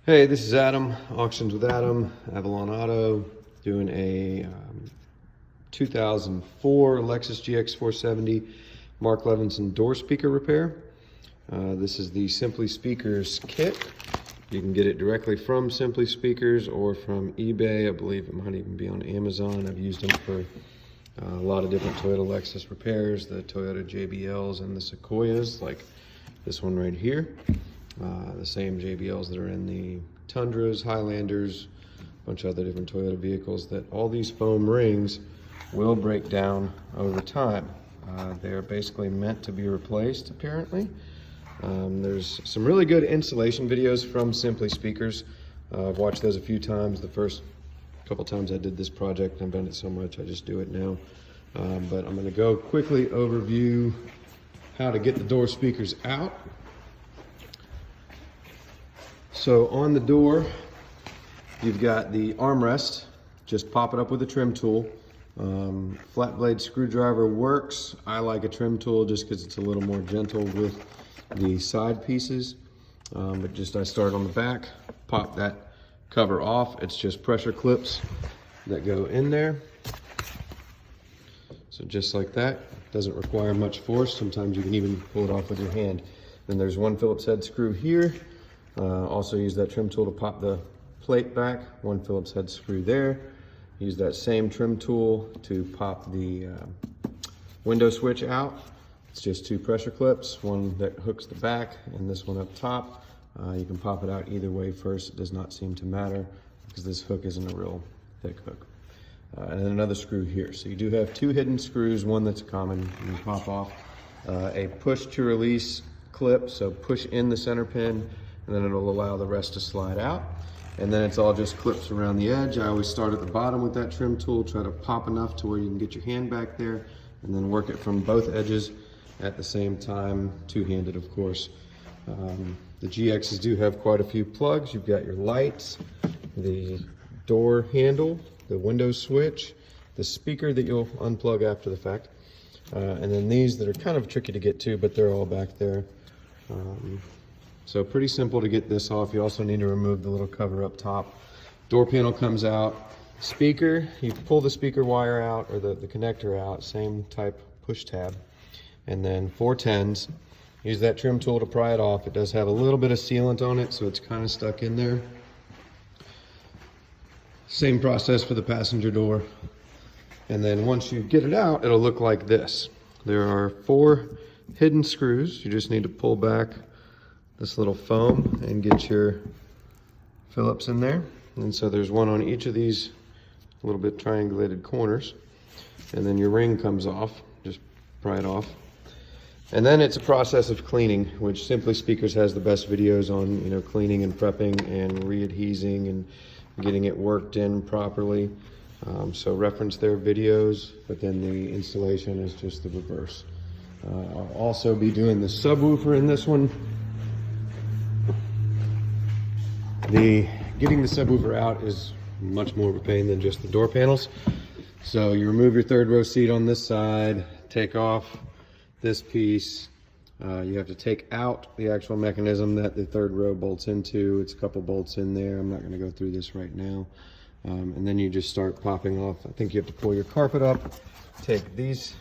Hey, this is Adam, Auctions with Adam, Avalon Auto, doing a 2004 Lexus GX470 Mark Levinson door speaker repair. This is the Simply Speakers kit. You can get it directly from Simply Speakers or from eBay. I believe it might even be on Amazon. I've used them for a lot of different Toyota Lexus repairs, the Toyota JBLs and the Sequoias, like this one right here. The same JBLs that are in the Tundras, Highlanders, a bunch of other different Toyota vehicles, that all these foam rings will break down over time. They're basically meant to be replaced, apparently. There's some really good installation videos from Simply Speakers. I've watched those a few times. The first couple times I did this project, I've done it so much I just do it now. But I'm going to go quickly overview how to get the door speakers out. So on the door, you've got the armrest. Just pop it up with a trim tool. Flat blade screwdriver works. I like a trim tool just because it's a little more gentle with the side pieces. But just I start on the back, pop that cover off. It's just pressure clips that go in there. So just like that, doesn't require much force. Sometimes you can even pull it off with your hand. Then there's one Phillips head screw here. Also use that trim tool to pop the plate back. One Phillips head screw there. Use that same trim tool to pop the window switch out. It's just two pressure clips, one that hooks the back and this one up top. You can pop it out either way first. It does not seem to matter because this hook isn't a real thick hook. And then another screw here. So you do have two hidden screws, one that's common, you pop off. A push to release clip, so push in the center pin, and then it'll allow the rest to slide out. And then it's all just clips around the edge. I always start at the bottom with that trim tool, try to pop enough to where you can get your hand back there, and then work it from both edges at the same time, two-handed of course. The GXs do have quite a few plugs. You've got your lights, the door handle, the window switch, the speaker that you'll unplug after the fact, and then these that are kind of tricky to get to, but they're all back there. So pretty simple to get this off. You also need to remove the little cover up top. Door panel comes out. Speaker, you pull the speaker wire out, or the connector out, same type push tab. And then 410s. Use that trim tool to pry it off. It does have a little bit of sealant on it, so it's kind of stuck in there. Same process for the passenger door. And then once you get it out, it'll look like this. There are 4 hidden screws. You just need to pull back this little foam and get your Phillips in there. And so there's one on each of these little bit triangulated corners. And then your ring comes off, just pry it off. And then it's a process of cleaning, which Simply Speakers has the best videos on, you know, cleaning and prepping and re-adhesing and getting it worked in properly. So reference their videos, but then the installation is just the reverse. I'll also be doing the subwoofer in this one. Getting the subwoofer out is much more of a pain than just the door panels. So you remove your third row seat on this side, take off this piece. You have to take out the actual mechanism that the third row bolts into. It's a couple bolts in there. I'm not going to go through this right now. And then you just start popping off. I think you have to pull your carpet up, take these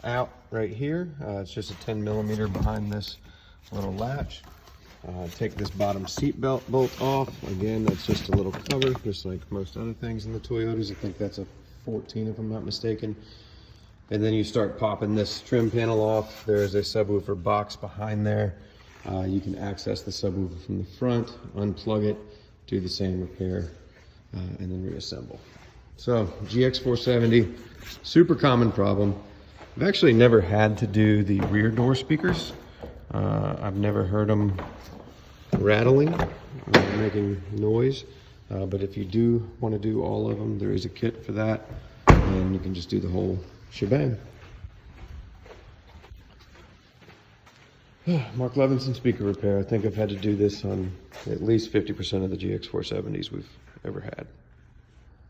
out right here. It's just a 10 millimeter behind this little latch. Take this bottom seat belt bolt off. Again, that's just a little cover, just like most other things in the Toyotas. I think that's a 14 if I'm not mistaken. And then you start popping this trim panel off. There's a subwoofer box behind there. You can access the subwoofer from the front, unplug it, do the same repair, and then reassemble. So GX470, super common problem. I've actually never had to do the rear door speakers. I've never heard them rattling, making noise, but if you do want to do all of them, there is a kit for that, and you can just do the whole shebang. Mark Levinson speaker repair. I think I've had to do this on at least 50% of the GX470s we've ever had.